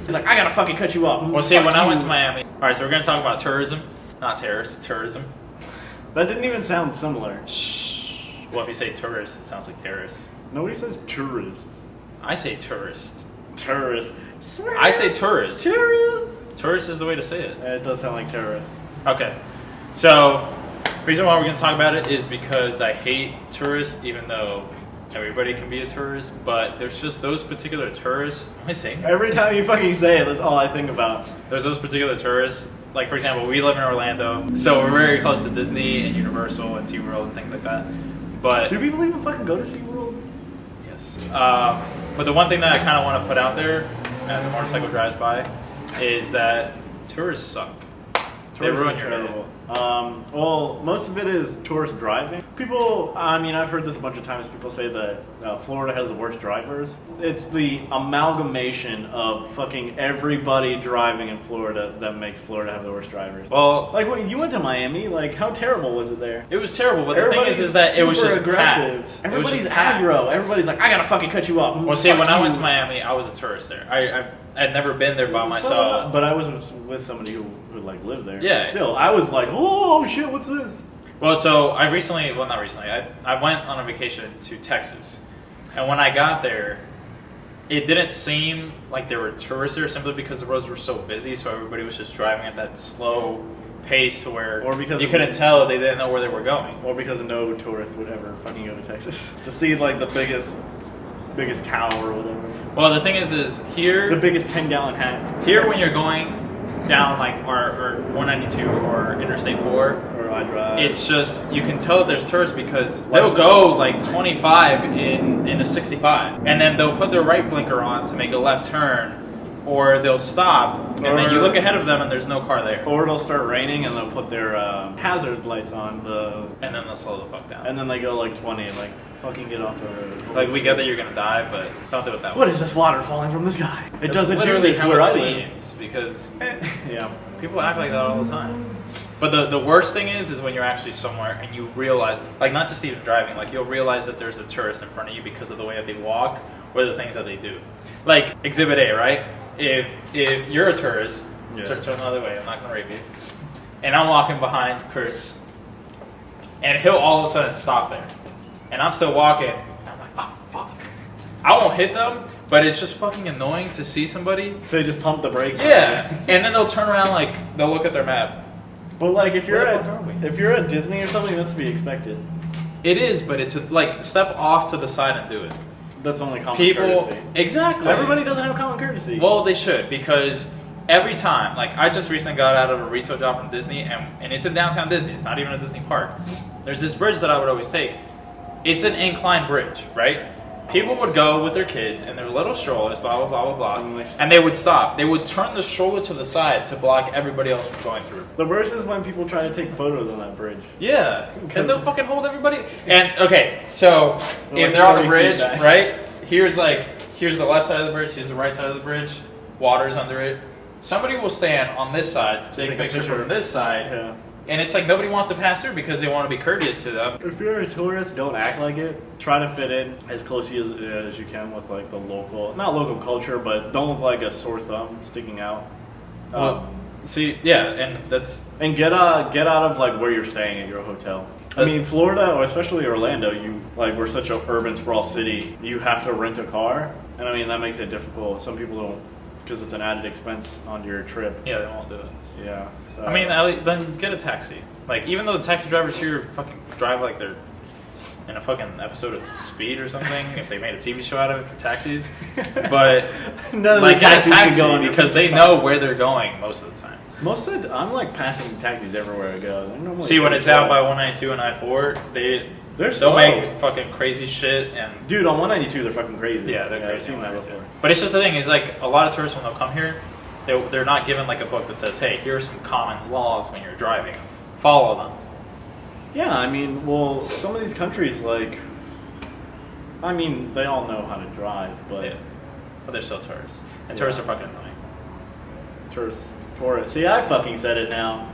He's like, I gotta fucking cut you off. Well, see, when I went to Miami... Alright, so we're gonna talk about tourism. Not terrorists, tourism. That didn't even sound similar. Shh. Well, if you say tourist, it sounds like terrorist. Nobody says tourist. I say tourist. Tourist. I say tourist. Tourist. Tourist is the way to say it. It does sound like terrorist. Okay. So, the reason why we're going to talk about it is because I hate tourists, even though everybody can be a tourist, but there's just those particular tourists. Am I saying that? Every time you fucking say it, that's all I think about. There's those particular tourists. Like, for example, we live in Orlando, so we're very close to Disney and Universal and SeaWorld and things like that. But do people even fucking go to SeaWorld? yes. But the one thing that I kind of want to put out there as a motorcycle drives by is that tourists suck. Tourists they ruin are your terrible. Well, most of it is tourist driving. People, I mean, I've heard this a bunch of times. People say that Florida has the worst drivers. It's the amalgamation of fucking everybody driving in Florida that makes Florida have the worst drivers. Well, like when you went to Miami, like how terrible was it there? It was terrible, but the thing is that it was just aggressive. packed. Everybody's packed. aggro. Everybody's like, I gotta fucking cut you off. Well, see, when I went to Miami, I was a tourist there. I'd never been there by myself. But I was with somebody who like lived there. Yeah. Still, I was like, oh shit, what's this? Well, so I recently, well, not recently, I went on a vacation to Texas. And when I got there, it didn't seem like there were tourists there simply because the roads were so busy, so everybody was just driving at that slow pace to where you couldn't tell they didn't know where they were going. Or because no tourist would ever fucking go to Texas to see like the biggest cow or whatever. Well, the thing is here... The biggest 10-gallon hat. Here when you're going down like or 192 or Interstate 4 or I drive, it's just you can tell that there's tourists because they'll go like 25 in a 65 and then they'll put their right blinker on to make a left turn, or they'll stop and then you look ahead of them and there's no car there, or it'll start raining and they'll put their hazard lights on and then they'll slow the fuck down and then they go like 20 like fucking get off the road. Like we get that you're gonna die, but don't do it that way. What is this water falling from the sky? It doesn't do this how where it I live. seems because yeah, people act like that all the time. But the worst thing is when you're actually somewhere and you realize, like not just even driving, like you'll realize that there's a tourist in front of you because of the way that they walk or the things that they do. Like Exhibit A, right? If you're a tourist, turn the other way, I'm not gonna rape you. And I'm walking behind Chris, and he'll all of a sudden stop there. And I'm still walking, and I'm like, oh, fuck. I won't hit them, but it's just fucking annoying to see somebody. So they just pump the brakes. Yeah, and then they'll turn around like, they'll look at their map. But like, if you're at Disney or something, that's to be expected. It is, but it's like, step off to the side and do it. That's only common courtesy. Exactly. Everybody doesn't have common courtesy. Well, they should, because every time, like I just recently got out of a retail job from Disney, and it's in downtown Disney, it's not even a Disney park. There's this bridge that I would always take. It's an inclined bridge, right? People would go with their kids and their little strollers, blah, blah, blah, blah, blah, and they would stop. They would turn the stroller to the side to block everybody else from going through. The worst is when people try to take photos on that bridge. Yeah, and they'll fucking hold everybody. And, okay, so if they're on the bridge, right, here's the left side of the bridge, here's the right side of the bridge, water's under it. Somebody will stand on this side to take a picture from this side. Yeah. And it's like nobody wants to pass through because they want to be courteous to them. If you're a tourist, don't act like it. Try to fit in as closely as you can with like the not local culture, but don't look like a sore thumb sticking out. See, yeah, and get out of like where you're staying at your hotel. I mean, Florida, or especially Orlando, we're such an urban sprawl city. You have to rent a car, and I mean that makes it difficult. Some people don't, because it's an added expense on your trip. Yeah, they won't do it. Yeah. So. I mean, then get a taxi. Like, even though the taxi drivers here fucking drive like they're in a fucking episode of Speed or something, if they made a TV show out of it for taxis. But none like, of the taxis get a taxi can go because they know where they're going most of the time. I'm like passing taxis everywhere I go. See, when it's down by 192 and I-4, they'll make fucking crazy shit. And dude, on 192 they're fucking crazy. Yeah, they're crazy. I've seen that before. But it's just the thing is like a lot of tourists when they'll come here, they're not given like a book that says, hey, here are some common laws when you're driving. Follow them. Yeah, I mean, well, some of these countries, like, I mean, they all know how to drive, but... Yeah. But they're still tourists. And tourists are fucking annoying. Tourists. See, I fucking said it now.